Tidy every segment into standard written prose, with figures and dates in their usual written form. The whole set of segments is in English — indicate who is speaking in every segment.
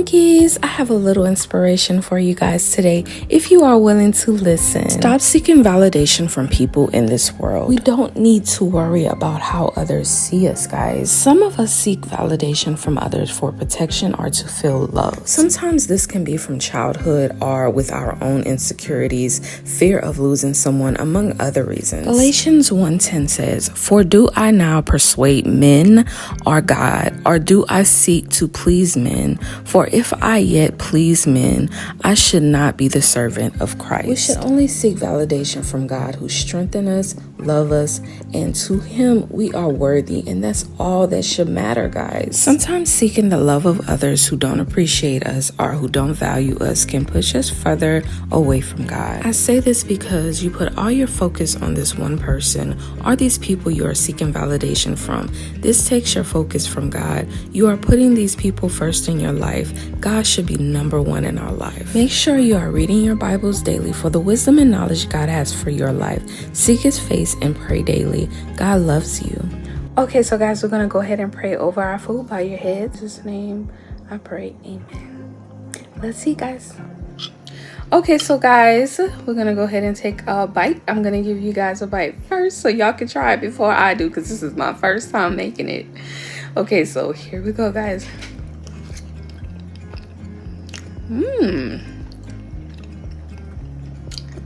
Speaker 1: Minkies, I have a little inspiration for you guys today if you are willing to listen. Stop seeking validation from people in this world. We don't need to worry about how others see us, guys. Some of us seek validation from others for protection or to feel loved. Sometimes this can be from childhood or with our own insecurities, fear of losing someone, among other reasons. Galatians 1:10 says, "For do I now persuade men or God, or do I seek to please men? For if I yet please men, I should not be the servant of Christ." We should only seek validation from God, who strengthens us, love us, and to him we are worthy, and that's all that should matter, guys. Sometimes seeking the love of others who don't appreciate us or who don't value us can push us further away from God. I say this because you put all your focus on this one person or these people you are seeking validation from. This takes your focus from God. You are putting these people first in your life. God should be number one in our life. Make sure you are reading your Bibles daily for the wisdom and knowledge God has for your life. Seek his face and pray daily. God loves you. Okay, so guys, we're going to go ahead and pray over our food. Bow your heads. In his name, I pray. Amen. Let's see, guys. Okay, so guys, we're going to go ahead and take a bite. I'm going to give you guys a bite first so y'all can try it before I do, because this is my first time making it. Okay, so here we go, guys.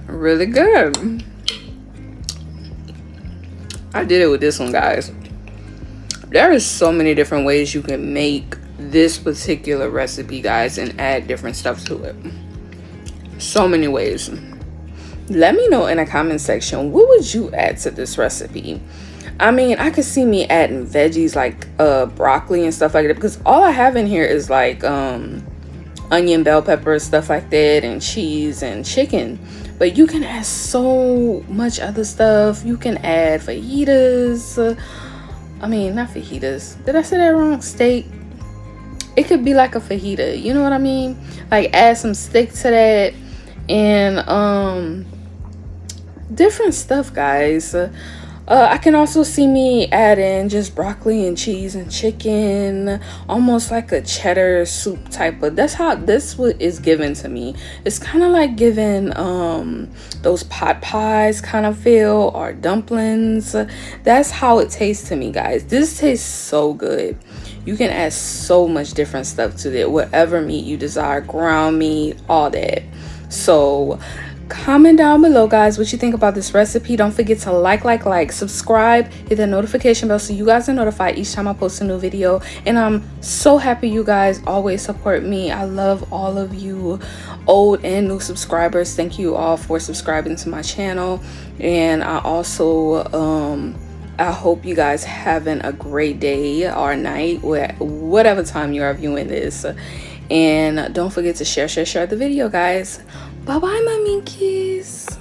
Speaker 1: Really good. I did it with this one, guys. There is so many different ways you can make this particular recipe, guys, and add different stuff to it. So many ways. Let me know in the comment section, what would you add to this recipe? I mean, I could see me adding veggies like broccoli and stuff like that, because all I have in here is like onion, bell pepper, stuff like that, and cheese and chicken. But you can add so much other stuff. You can add fajitas. I mean, not fajitas. Did I say that wrong? Steak. It could be like a fajita. You know what I mean? Like add some steak to that and different stuff, guys. I can also see me adding just broccoli and cheese and chicken, almost like a cheddar soup type of. That's how this is given to me. It's kind of like giving those pot pies kind of feel, or dumplings. That's how it tastes to me, guys. This tastes so good. You can add so much different stuff to it, whatever meat you desire, ground meat, all that. So comment down below, guys, what you think about this recipe. Don't forget to like, subscribe, hit that notification bell so you guys are notified each time I post a new video. And I'm so happy you guys always support me. I love all of you old and new subscribers. Thank you all for subscribing to my channel. And I also I hope you guys having a great day or night, whatever time you are viewing this. And don't forget to share the video, guys. Bye bye, my minkies.